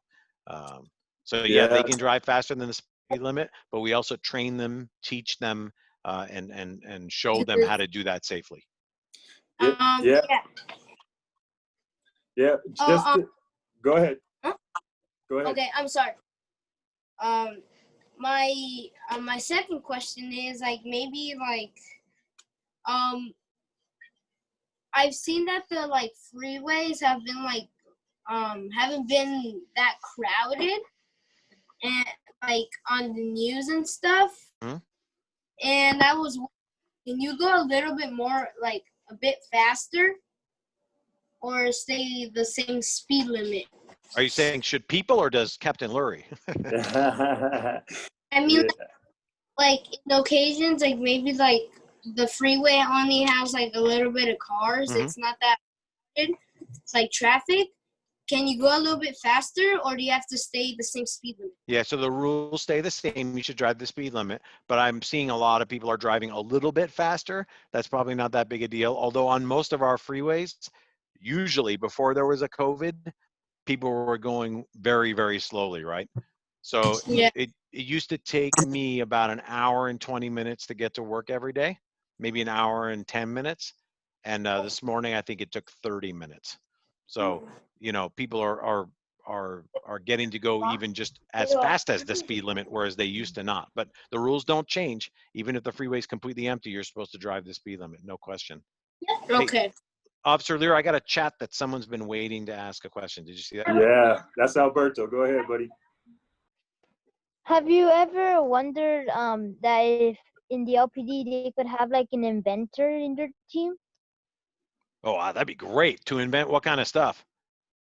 So yeah, they Yeah. can drive faster than the speed limit, but we also train them, teach them, and show them how to do that safely. Yeah. Yeah. Yeah. Just go ahead. Go ahead. Okay, I'm sorry. My second question is like maybe like I've seen that the like freeways have been like haven't been that crowded and like on the news and stuff. Hmm? And I was, can you go a little bit more like a bit faster or stay the same speed limit? Are you saying should people, or does Captain Lurie? I mean, like in occasions, like maybe like the freeway only has like a little bit of cars. Mhm. It's not that crowded. It's like traffic. Can you go a little bit faster, or do you have to stay the same speed limit? Yeah, so the rules stay the same. You should drive the speed limit, but I'm seeing a lot of people are driving a little bit faster. That's probably not that big a deal. Although on most of our freeways, usually before there was a COVID, people were going very, very slowly, right? So Yeah. it used to take me about an hour and 20 minutes to get to work every day, maybe an hour and 10 minutes. And this morning, I think it took 30 minutes. So, you know, people are getting to go even just as fast as the speed limit, whereas they used to not. But the rules don't change. Even if the freeway is completely empty, you're supposed to drive the speed limit, no question. Okay. Hey, Officer Lear, I got a chat that someone's been waiting to ask a question. Did you see that? Yeah, that's Alberto. Go ahead, buddy. Have you ever wondered that if in the LPD they could have like an inventor in their team? Oh, wow, that'd be great. To invent what kind of stuff?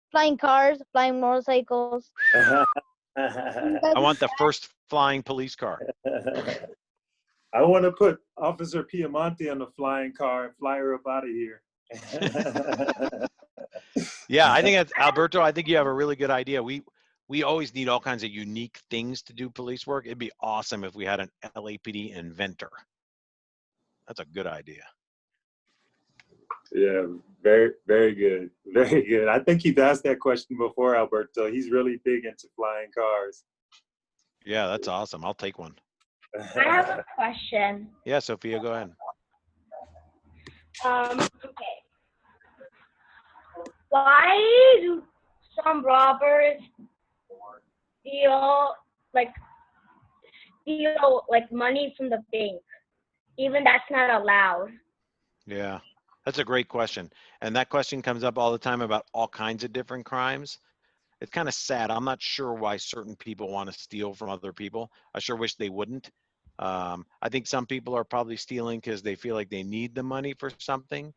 Flying cars, flying motorcycles. I want the first flying police car. I want to put Officer Piemonte on the flying car and fly her up out of here. Yeah, I think that's Alberto. I think you have a really good idea. We always need all kinds of unique things to do police work. It'd be awesome if we had an LAPD inventor. That's a good idea. Yeah, very, very good. Very good. I think you've asked that question before, Alberto. He's really big into flying cars. Yeah, that's awesome. I'll take one. I have a question. Yeah, Sophia, go ahead. Okay. Why do some robbers steal money from the bank, even that's not allowed? Yeah, that's a great question. And that question comes up all the time about all kinds of different crimes. It's kind of sad. I'm not sure why certain people want to steal from other people. I sure wish they wouldn't. I think some people are probably stealing because they feel like they need the money for something.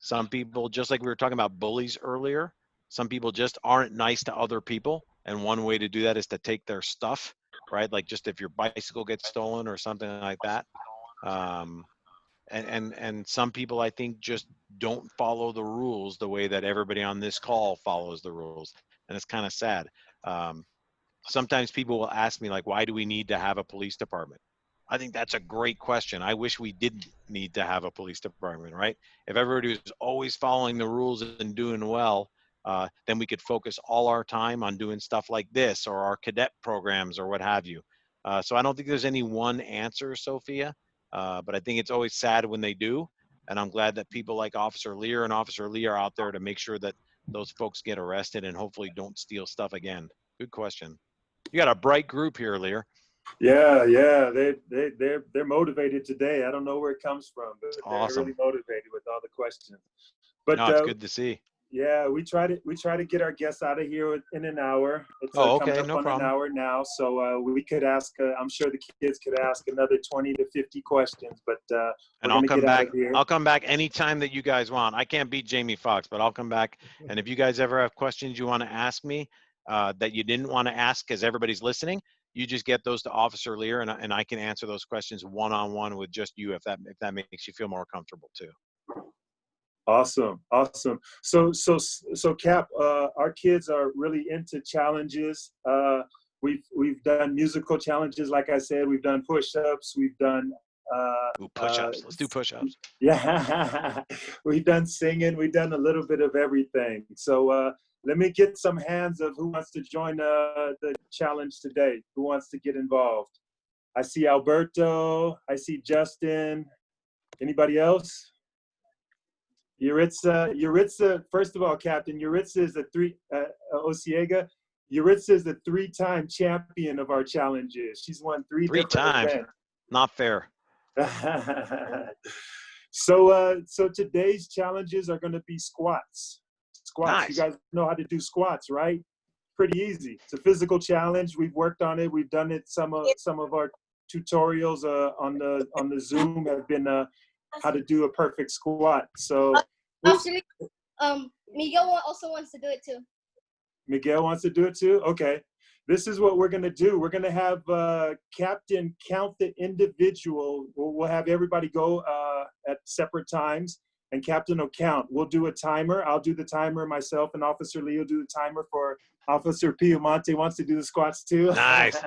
Some people, just like we were talking about bullies earlier, some people just aren't nice to other people. And one way to do that is to take their stuff, right? Like just if your bicycle gets stolen or something like that. And some people, I think, just don't follow the rules the way that everybody on this call follows the rules. And it's kind of sad. Sometimes people will ask me, like, why do we need to have a police department? I think that's a great question. I wish we didn't need to have a police department, right? If everybody was always following the rules and doing well, then we could focus all our time on doing stuff like this or our cadet programs or what have you. So I don't think there's any one answer, Sophia, but I think it's always sad when they do. And I'm glad that people like Officer Lear and Officer Lee are out there to make sure that those folks get arrested and hopefully don't steal stuff again. Good question. You got a bright group here, Lear. Yeah, they're motivated today. I don't know where it comes from, but they're really motivated with all the questions. But no, it's good to see. Yeah, we try to get our guests out of here in an hour. It's okay, coming up no on problem. an hour now, so we could ask. I'm sure the kids could ask another 20 to 50 questions, but and I'll come back. I'll come back anytime that you guys want. I can't beat Jamie Foxx, but I'll come back. And if you guys ever have questions you want to ask me that you didn't want to ask because everybody's listening, you just get those to Officer Lear, and I can answer those questions one-on-one with just you if that makes you feel more comfortable too. Awesome. So Cap, our kids are really into challenges. we've done musical challenges, like I said. We've done push-ups. We've done push-ups. Let's do push-ups. Yeah, we've done singing. We've done a little bit of everything. So let me get some hands of who wants to join the challenge today. Who wants to get involved? I see Alberto. I see Justin. Anybody else? Yuritsa, first of all, Captain, Yuritsa is Osiega. Yuritsa is the 3-time champion of our challenges. She's won 3 different times. events. Not fair. So today's challenges are going to be squats. Squats. Nice. You guys know how to do squats, right? Pretty easy. It's a physical challenge. We've worked on it. We've done it. Some of our tutorials on the Zoom have been how to do a perfect squat. So Actually, Miguel also wants to do it too. Miguel wants to do it too? Okay. This is what we're going to do. We're going to have Captain count the individual. We'll have everybody go at separate times, and Captain will count. We'll do a timer. I'll do the timer myself, and Officer Lee will do the timer for Officer Piemonte wants to do the squats too. Nice.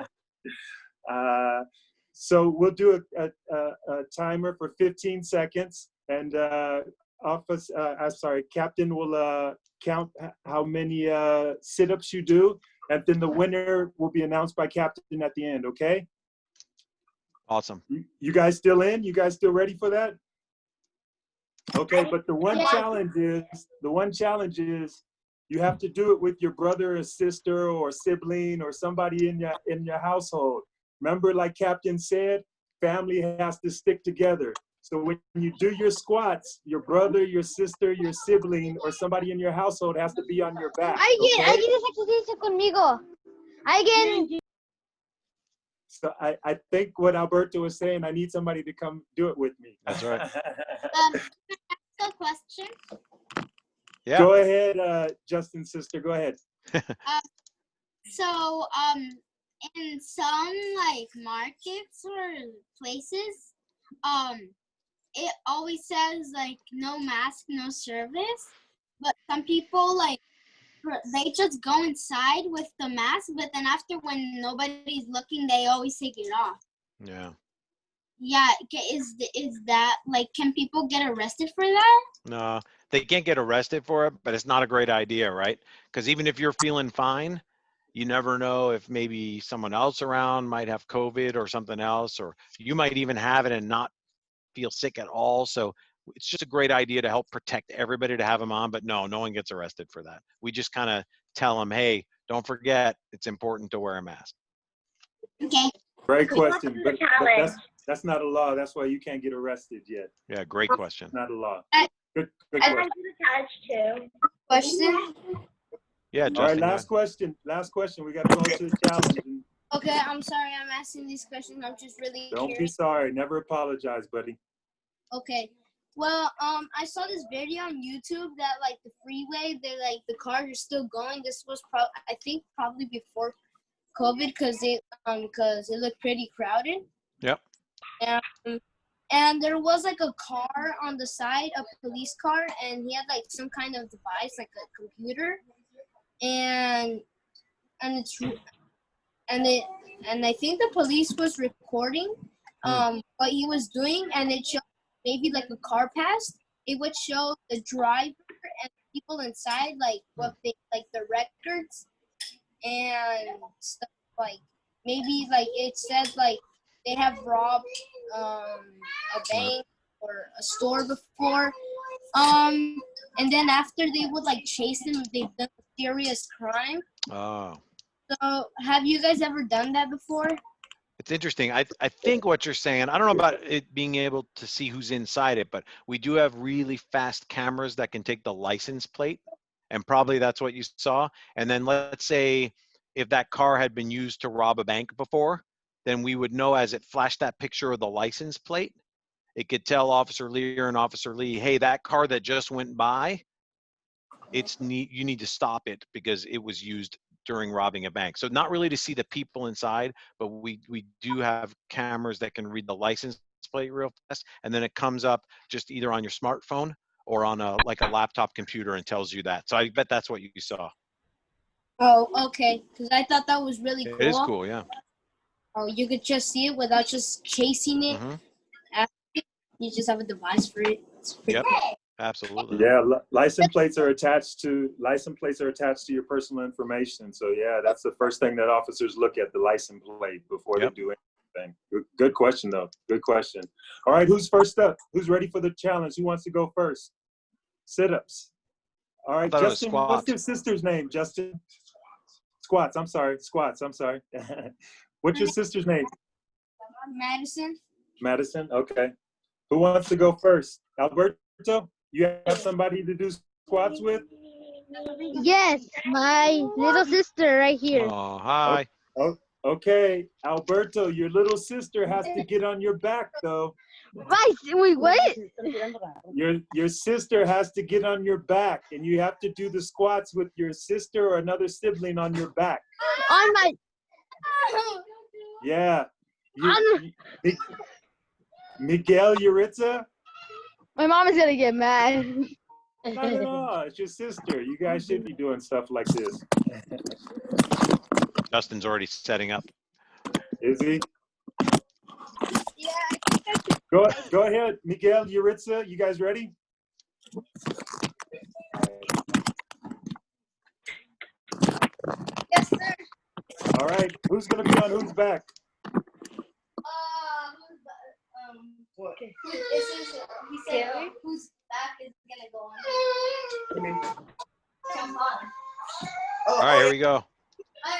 So we'll do a timer for 15 seconds, and Captain will count how many sit-ups you do, and then the winner will be announced by Captain at the end, okay? Awesome. You guys still in? You guys still ready for that? Okay, but the one challenge is you have to do it with your brother or sister or sibling or somebody in your household. Remember, like Captain said, family has to stick together. So when you do your squats, your brother, your sister, your sibling, or somebody in your household has to be on your back. Okay? Alguien ejercicio conmigo. Alguien. So I think what Alberto was saying, I need somebody to come do it with me. That's right. A question. Yeah. Go ahead, Justin's sister. Go ahead. So, in some like markets or places, it always says like no mask, no service. But some people like they just go inside with the mask, but then after when nobody's looking, they always take it off. Yeah. Yeah, is that like can people get arrested for that? No, they can't get arrested for it, but it's not a great idea, right? Because even if you're feeling fine, you never know if maybe someone else around might have COVID or something else, or you might even have it and not feel sick at all. So it's just a great idea to help protect everybody to have them on, but no one gets arrested for that. We just kind of tell them, hey, don't forget, it's important to wear a mask. Okay. Great question, but that's not a law. That's why you can't get arrested yet. Yeah, great question. Not a law. I Good want question. to do the challenge too. Question? Yeah, All right, Justin. last question. Last question. We got to go to the challenge. Okay, I'm sorry I'm asking these questions. I'm just really Don't be curious. sorry. Never apologize, buddy. Okay. Well, I saw this video on YouTube that like the freeway, they're like the cars are still going. This was I think probably before COVID because it looked pretty crowded. Yep. And there was like a car on the side, a police car, and he had like some kind of device, like a computer, and I think the police was recording what he was doing, and it showed maybe like a car passed. It would show the driver and people inside, like what they like the records and stuff, like maybe like it said like they have robbed a bank or a store before, and then after they would like chase them if they've done a serious crime. Oh. So have you guys ever done that before? It's interesting. I think what you're saying, I don't know about it being able to see who's inside it, but we do have really fast cameras that can take the license plate, and probably that's what you saw. And then let's say if that car had been used to rob a bank before, then we would know as it flashed that picture of the license plate, it could tell Officer Lear and Officer Lee, hey, that car that just went by, you need to stop it because it was used during robbing a bank. So not really to see the people inside, but we do have cameras that can read the license plate real fast, and then it comes up just either on your smartphone or on like a laptop computer and tells you that. So I bet that's what you saw. Oh, okay. Because I thought that was really cool. It is cool, yeah. Oh, you could just see it without just chasing it. You just have a device for it. It's pretty Yep, cool. absolutely. Yeah, license plates are attached to your personal information. So yeah, that's the first thing that officers look at, the license plate, before they do anything. Good question though. Good question. All right, who's first up? Who's ready for the challenge? Who wants to go first? Sit-ups. All right, thought it was Justin, what's squats. your sister's name, Justin? Squats, I'm sorry. What's your sister's name? Madison. Madison, okay. Who wants to go first? Alberto, you have somebody to do squats with? Yes, my little sister right here. Oh, hi. Oh, okay, Alberto, your little sister has to get on your back though. Wait, what? Your sister has to get on your back, and you have to do the squats with your sister or another sibling on your back. On my. Yeah. Miguel Yuritsa? My mom is gonna get mad. No, it's your sister. You guys should be doing stuff like this. Justin's already setting up. Is he? Go ahead, Miguel Yuritsa. You guys ready? Yes, sir. All right. Who's gonna be on whose back? He said whose back is gonna go on. Come on. All right, here we go.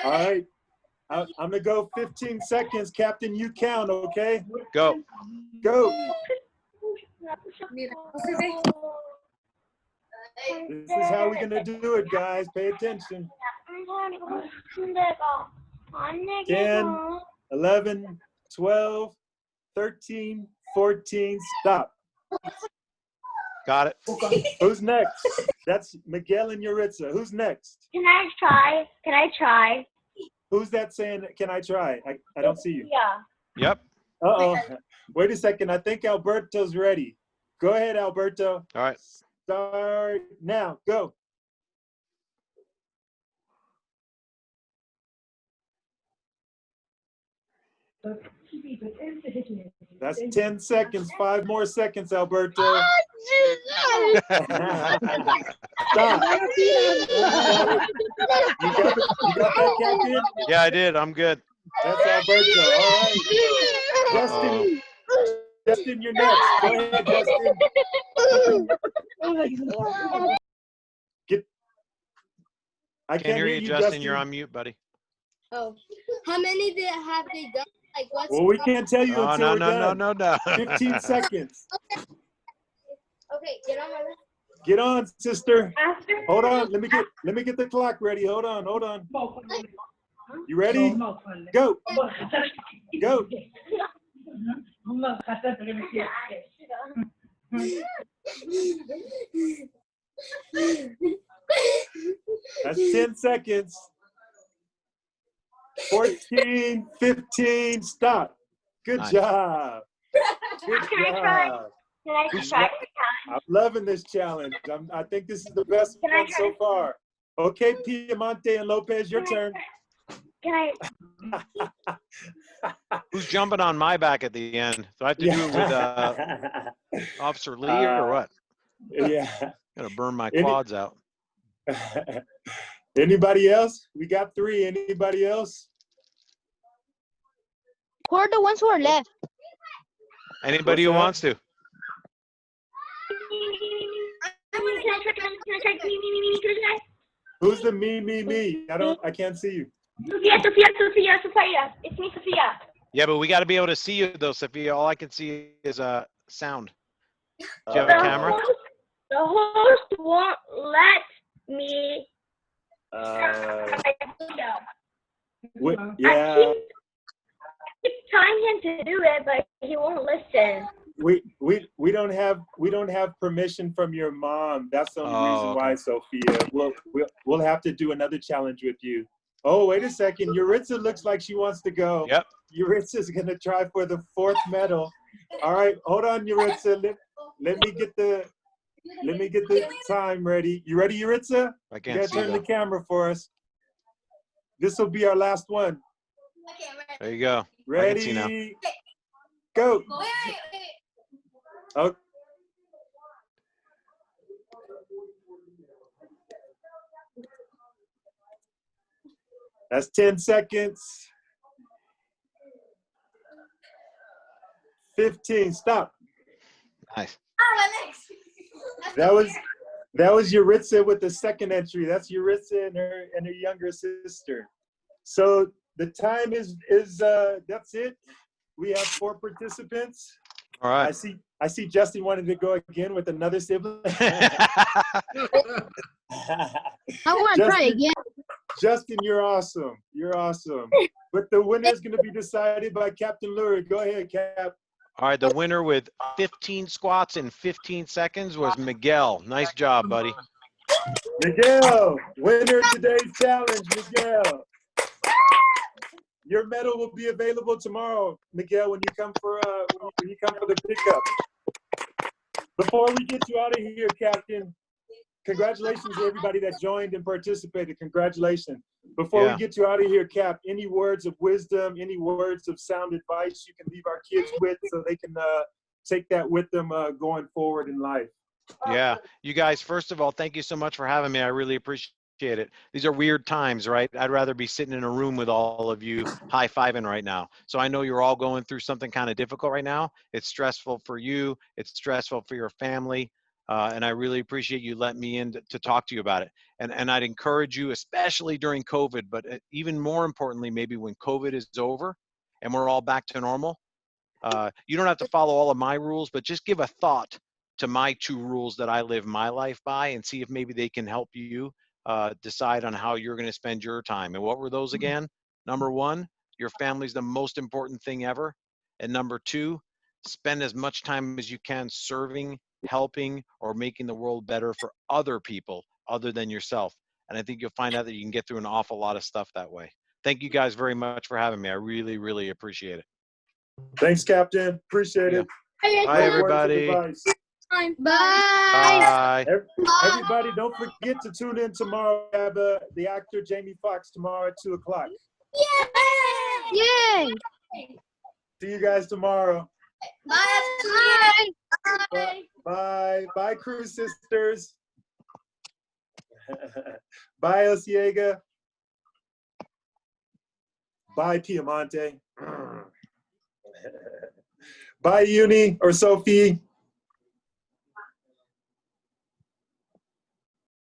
All right. I'm gonna go 15 seconds. Captain, you count, okay? Go. Go. This is how we're gonna do it, guys. Pay attention. 10, 11, 12, 13, 14, stop. Got it. Who's next? That's Miguel and Yuritsa. Who's next? Can I try? Can I try? Who's that saying, can I try? I don't see you. Yeah. Yep. Uh-oh. Wait a second. I think Alberto's ready. Go ahead, Alberto. All right. Start now. Go. That's 10 seconds. 5 more seconds, Alberto. Oh, Stop. You got that, Captain? Yeah, I did. I'm good. That's Alberto. All right. Justin, you're next. Go ahead, Justin. I Can't hear you, Justin. You're on mute, buddy. Oh, how many have they done? Like what's? Well, we can't tell you until we're done. No. 15 seconds. Okay, get on my list. Get on, sister. Hold on. Let me get the clock ready. Hold on. You ready? Go. Go. That's 10 seconds. 14, 15, stop. Good job. Good job. Can I try? I'm loving this challenge. I think this is the best one so far. Okay, Piemonte and Lopez, your turn. Can I? Who's jumping on my back at the end? Do I have to do it with Officer Lee or what? Yeah. Gonna burn my quads out. Anybody else? We got 3. Anybody else? Who are the ones who are left? Anybody who wants to. Who's the me? I can't see you. Sophia. It's me, Sophia. Yeah, but we got to be able to see you though, Sophia. All I can see is sound. Do you have a camera? The host won't let me. Yeah. I keep telling him to do it, but he won't listen. We don't have permission from your mom. That's the only reason why, Sophia. We'll have to do another challenge with you. Oh, wait a second. Yuritsa looks like she wants to go. Yep. Yuritsa's gonna try for the 4th medal. All right, hold on, Yuritsa. Let me get the time ready. You ready, Yuritsa? I You can't gotta see turn the camera for us. This will be our last one. There you go. I can see now. Ready? Go. Okay. That's 10 seconds. 15. Stop. Nice. That was Yuritsa with the second entry. That's Yuritsa and her younger sister. So the time is that's it. We have 4 participants. All right. I see Justin wanted to go again with another sibling. I want to try again. Justin, you're awesome. You're awesome. But the winner is going to be decided by Captain Lurie. Go ahead, Cap. All right, the winner with 15 squats in 15 seconds was Miguel. Nice job, buddy. Miguel, winner of today's challenge, Miguel. Your medal will be available tomorrow, Miguel, when you come for the pickup. Before we get you out of here, Captain, congratulations to everybody that joined and participated. Congratulations. Before we get you out of here, Cap, any words of wisdom, any words of sound advice you can leave our kids with so they can take that with them going forward in life? Yeah, you guys, first of all, thank you so much for having me. I really appreciate it. These are weird times, right? I'd rather be sitting in a room with all of you high-fiving right now. So I know you're all going through something kind of difficult right now. It's stressful for you. It's stressful for your family. And I really appreciate you letting me in to talk to you about it. And I'd encourage you, especially during COVID, but even more importantly, maybe when COVID is over and we're all back to normal, you don't have to follow all of my rules, but just give a thought to my 2 rules that I live my life by and see if maybe they can help you decide on how you're going to spend your time. And what were those again? Number 1, your family's the most important thing ever. And number 2, spend as much time as you can serving, helping, or making the world better for other people other than yourself. And I think you'll find out that you can get through an awful lot of stuff that way. Thank you guys very much for having me. I really, really appreciate it. Thanks, Captain. Appreciate it. Bye, everybody. Bye. Bye. Everybody, don't forget to tune in tomorrow. We have the actor Jamie Foxx tomorrow at 2 o'clock. Yay! See you guys tomorrow. Bye. Bye. Bye. Bye, crew sisters. Bye, El Ciega. Bye, Piemonte. Bye, Uni or Sophie.